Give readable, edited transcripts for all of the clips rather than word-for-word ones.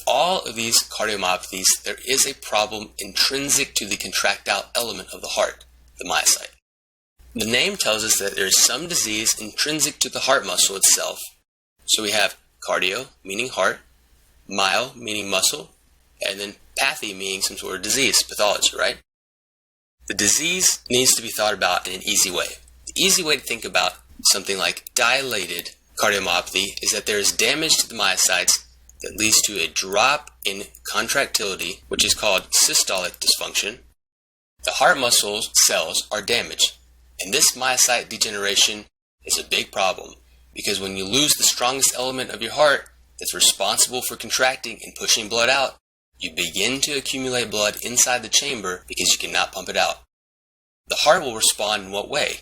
all of these cardiomyopathies, there is a problem intrinsic to the contractile element of the heart, the myocyte. The name tells us that there is some disease intrinsic to the heart muscle itself. So we have cardio, meaning heart, myo, meaning muscle, and then pathy, meaning some sort of disease, pathology, right? The disease needs to be thought about in an easy way. The easy way to think about something like dilated cardiomyopathy is that there is damage to the myocytes that leads to a drop in contractility, which is called systolic dysfunction. The heart muscle cells are damaged, and this myocyte degeneration is a big problem because when you lose the strongest element of your heart that's responsible for contracting and pushing blood out, you begin to accumulate blood inside the chamber because you cannot pump it out. The heart will respond in what way?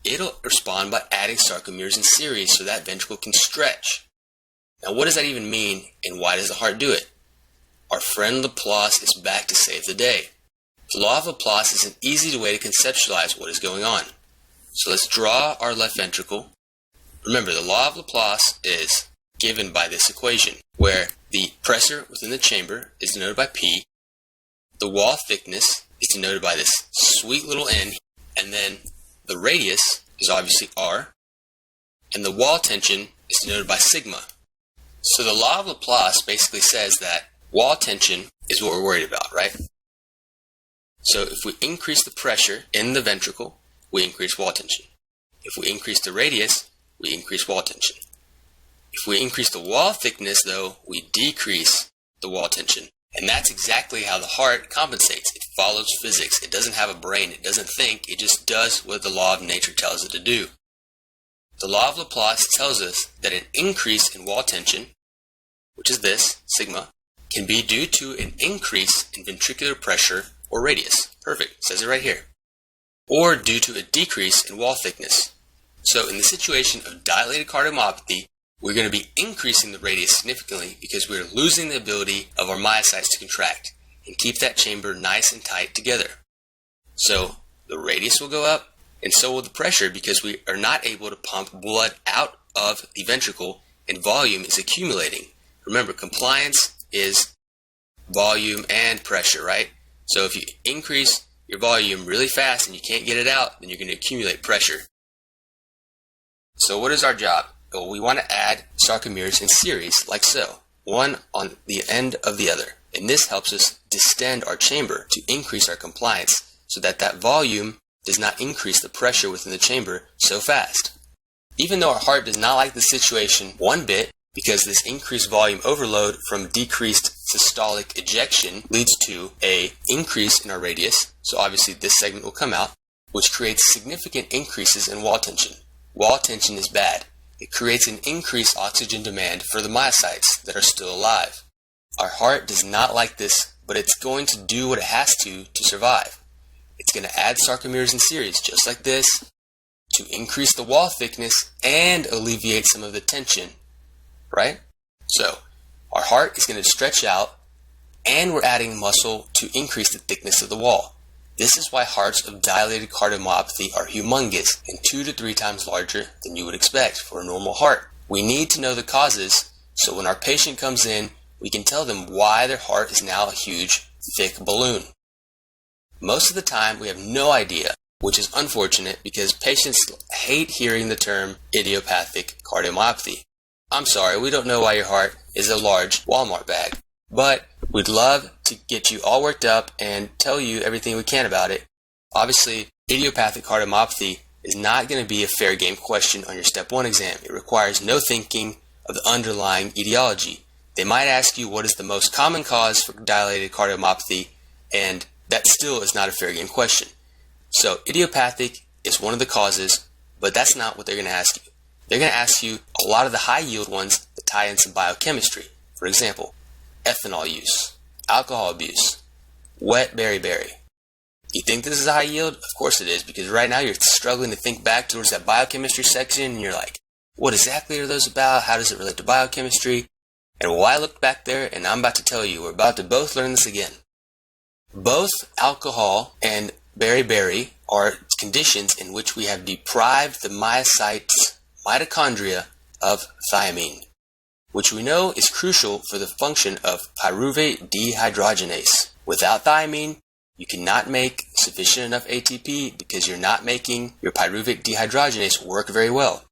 It'll respond by adding sarcomeres in series so that ventricle can stretch. Now what does that even mean, and why does the heart do it? Our friend Laplace is back to save the day. The law of Laplace is an easy way to conceptualize what is going on. So let's draw our left ventricle. Remember, the law of Laplace is given by this equation, where the pressure within the chamber is denoted by P, the wall thickness is denoted by this sweet little n, and then the radius is obviously R, and the wall tension is denoted by sigma. So the law of Laplace basically says that wall tension is what we're worried about, right? So if we increase the pressure in the ventricle, we increase wall tension. If we increase the radius, we increase wall tension. If we increase the wall thickness, though, we decrease the wall tension. And that's exactly how the heart compensates. It follows physics. It doesn't have a brain. It doesn't think. It just does what the law of nature tells it to do. The law of Laplace tells us that an increase in wall tension, which is this, sigma, can be due to an increase in ventricular pressure or radius. Perfect. It says it right here. Or due to a decrease in wall thickness. So in the situation of dilated cardiomyopathy, we're going to be increasing the radius significantly because we're losing the ability of our myocytes to contract and keep that chamber nice and tight together. So the radius will go up, and so will the pressure because we are not able to pump blood out of the ventricle and volume is accumulating. Remember, compliance is volume and pressure, right? So if you increase your volume really fast and you can't get it out, then you're going to accumulate pressure. So what is our job? Well, we want to add sarcomeres in series, like so, one on the end of the other. And this helps us distend our chamber to increase our compliance so that that volume does not increase the pressure within the chamber so fast. Even though our heart does not like the situation one bit, because this increased volume overload from decreased systolic ejection leads to an increase in our radius, so obviously this segment will come out, which creates significant increases in wall tension. Wall tension is bad. It creates an increased oxygen demand for the myocytes that are still alive. Our heart does not like this, but it's going to do what it has to survive. It's going to add sarcomeres in series, just like this, to increase the wall thickness and alleviate some of the tension, right? So, our heart is going to stretch out, and we're adding muscle to increase the thickness of the wall. This is why hearts of dilated cardiomyopathy are humongous and 2 to 3 times larger than you would expect for a normal heart. We need to know the causes, so when our patient comes in, we can tell them why their heart is now a huge, thick balloon. Most of the time, we have no idea, which is unfortunate because patients hate hearing the term idiopathic cardiomyopathy. I'm sorry, we don't know why your heart is a large Walmart bag, but we'd love to get you all worked up and tell you everything we can about it. Obviously, idiopathic cardiomyopathy is not going to be a fair game question on your Step 1 exam. It requires no thinking of the underlying etiology. They might ask you what is the most common cause for dilated cardiomyopathy, and that still is not a fair game question. So idiopathic is one of the causes, but that's not what they're going to ask you. They're going to ask you a lot of the high yield ones that tie in some biochemistry. For example, ethanol use, alcohol abuse, wet beriberi. You think this is high yield? Of course it is, because right now you're struggling to think back towards that biochemistry section, and you're like, what exactly are those about? How does it relate to biochemistry? And well, I looked back there, and I'm about to tell you, we're about to both learn this again. Both alcohol and beriberi are conditions in which we have deprived the myocytes, mitochondria, of thiamine. which we know is crucial for the function of pyruvate dehydrogenase. Without thiamine, you cannot make sufficient enough ATP because you're not making your pyruvate dehydrogenase work very well.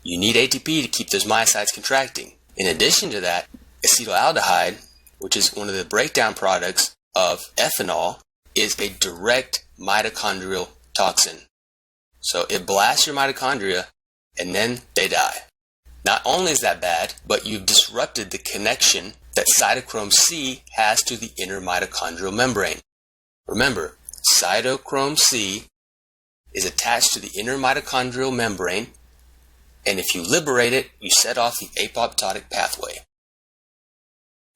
You need ATP to keep those myocytes contracting. In addition to that, acetaldehyde, which is one of the breakdown products of ethanol, is a direct mitochondrial toxin. So it blasts your mitochondria and then they die. Not only is that bad, but you've disrupted the connection that cytochrome C has to the inner mitochondrial membrane. Remember, cytochrome C is attached to the inner mitochondrial membrane, and if you liberate it, you set off the apoptotic pathway.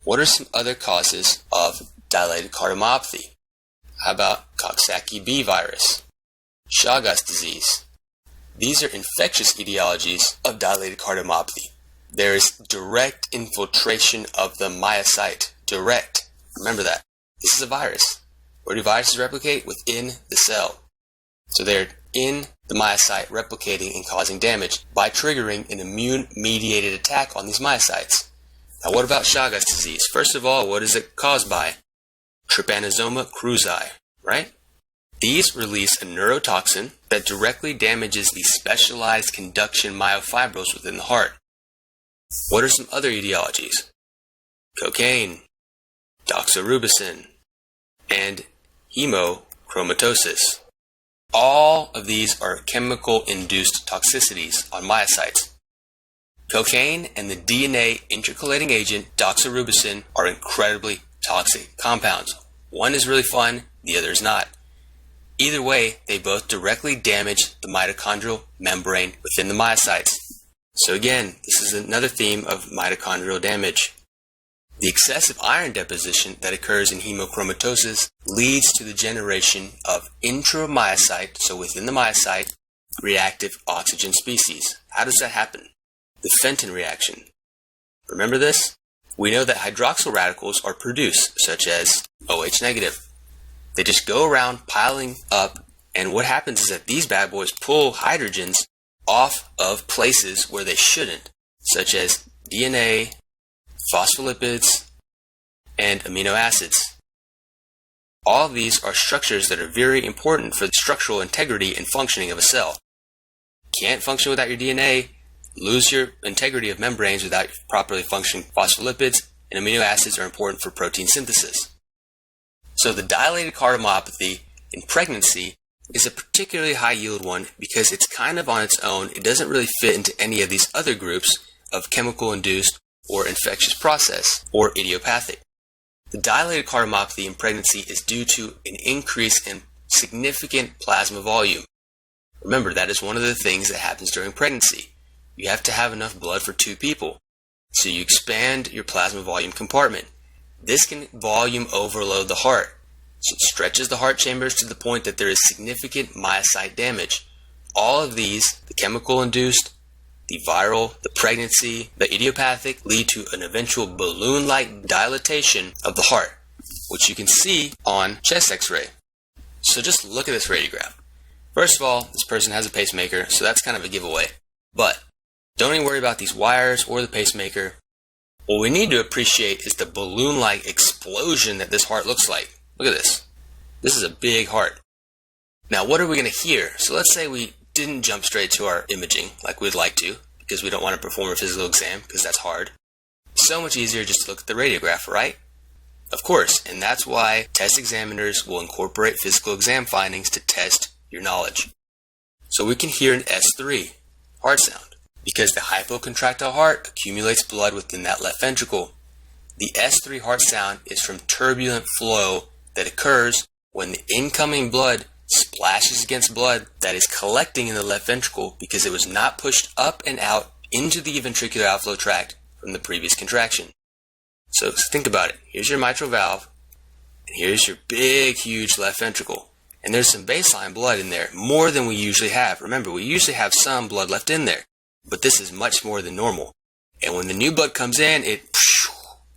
What are some other causes of dilated cardiomyopathy? How about Coxsackie-B virus, Chagas disease? These are infectious etiologies of dilated cardiomyopathy. There is direct infiltration of the myocyte. Direct. Remember that. This is a virus. Where do viruses replicate? Within the cell. So they're in the myocyte replicating and causing damage by triggering an immune-mediated attack on these myocytes. Now what about Chagas disease? First of all, what is it caused by? Trypanosoma cruzi, right? These release a neurotoxin that directly damages the specialized conduction myofibrils within the heart. What are some other etiologies? Cocaine, doxorubicin, and hemochromatosis. All of these are chemical-induced toxicities on myocytes. Cocaine and the DNA intercalating agent doxorubicin are incredibly toxic compounds. One is really fun, the other is not. Either way, they both directly damage the mitochondrial membrane within the myocytes. So again, this is another theme of mitochondrial damage. The excessive iron deposition that occurs in hemochromatosis leads to the generation of intramyocyte, so within the myocyte, reactive oxygen species. How does that happen? The Fenton reaction. Remember this? We know that hydroxyl radicals are produced, such as OH negative. They just go around piling up, and what happens is that these bad boys pull hydrogens off of places where they shouldn't, such as DNA, phospholipids, and amino acids. All of these are structures that are very important for the structural integrity and functioning of a cell. Can't function without your DNA, lose your integrity of membranes without properly functioning phospholipids, and amino acids are important for protein synthesis. So the dilated cardiomyopathy in pregnancy is a particularly high yield one because it's kind of on its own. It doesn't really fit into any of these other groups of chemical-induced or infectious process or idiopathic. The dilated cardiomyopathy in pregnancy is due to an increase in significant plasma volume. Remember, that is one of the things that happens during pregnancy. You have to have enough blood for 2 people. So you expand your plasma volume compartment. This can volume overload the heart. So it stretches the heart chambers to the point that there is significant myocyte damage. All of these, the chemical-induced, the viral, the pregnancy, the idiopathic, lead to an eventual balloon-like dilatation of the heart, which you can see on chest x-ray. So just look at this radiograph. First of all, this person has a pacemaker, so that's kind of a giveaway. But don't even worry about these wires or the pacemaker. What we need to appreciate is the balloon-like explosion that this heart looks like. Look at this. This is a big heart. Now, what are we going to hear? So let's say we didn't jump straight to our imaging like we'd like to, because we don't want to perform a physical exam, because that's hard. It's so much easier just to look at the radiograph, right? Of course, and that's why test examiners will incorporate physical exam findings to test your knowledge. So we can hear an S3 heart sound, because the hypocontractile heart accumulates blood within that left ventricle. The S3 heart sound is from turbulent flow that occurs when the incoming blood splashes against blood that is collecting in the left ventricle because it was not pushed up and out into the ventricular outflow tract from the previous contraction. So think about it. Here's your mitral valve, and here's your big, huge left ventricle. And there's some baseline blood in there, more than we usually have. Remember, we usually have some blood left in there, but this is much more than normal. And when the new blood comes in, it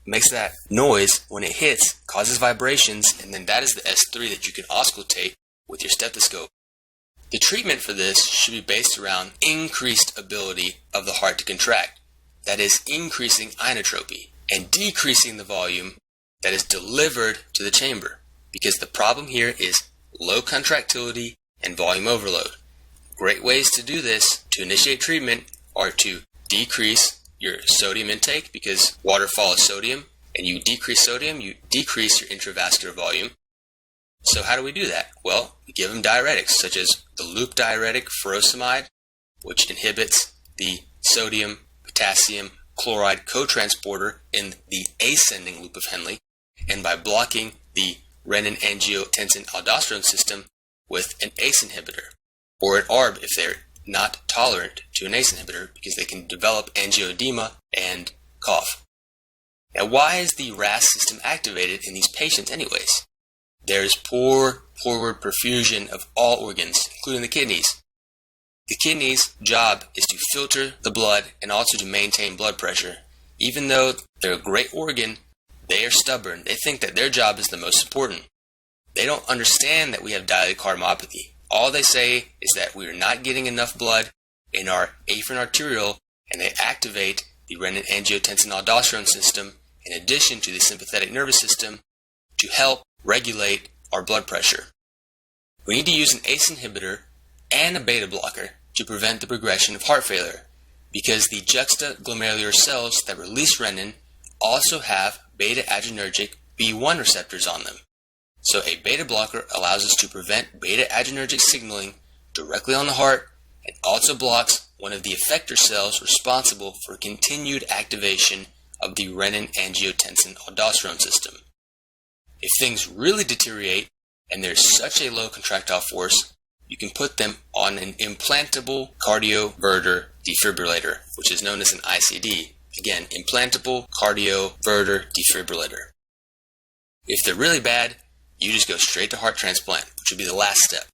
makes that noise. When it hits, causes vibrations, and then that is the S3 that you can auscultate with your stethoscope. The treatment for this should be based around increased ability of the heart to contract. that is increasing inotropy and decreasing the volume that is delivered to the chamber, because the problem here is low contractility and volume overload. Great ways to do this to initiate treatment are to decrease your sodium intake, because water follows sodium, and you decrease sodium, you decrease your intravascular volume. So how do we do that? Well, we give them diuretics, such as the loop diuretic furosemide, which inhibits the sodium, potassium, chloride cotransporter in the ascending loop of Henle, and by blocking the renin-angiotensin-aldosterone system with an ACE inhibitor, or an ARB if they're not tolerant to an ACE inhibitor, because they can develop angioedema and cough. Now, why is the RAS system activated in these patients anyways? There's poor forward perfusion of all organs, including the kidneys. The kidneys' job is to filter the blood and also to maintain blood pressure. Even though they're a great organ, they are stubborn. They think that their job is the most important. They don't understand that we have dilated cardiomyopathy. All they say is that we are not getting enough blood in our afferent arteriole, and they activate the renin-angiotensin-aldosterone system in addition to the sympathetic nervous system to help regulate our blood pressure. We need to use an ACE inhibitor and a beta blocker to prevent the progression of heart failure, because the juxtaglomerular cells that release renin also have beta-adrenergic B1 receptors on them. So a beta blocker allows us to prevent beta-adrenergic signaling directly on the heart, and also blocks one of the effector cells responsible for continued activation of the renin-angiotensin-aldosterone system. If things really deteriorate and there's such a low contractile force, you can put them on an implantable cardioverter defibrillator, which is known as an ICD. Again, implantable cardioverter defibrillator. If they're really bad, you just go straight to heart transplant, which would be the last step.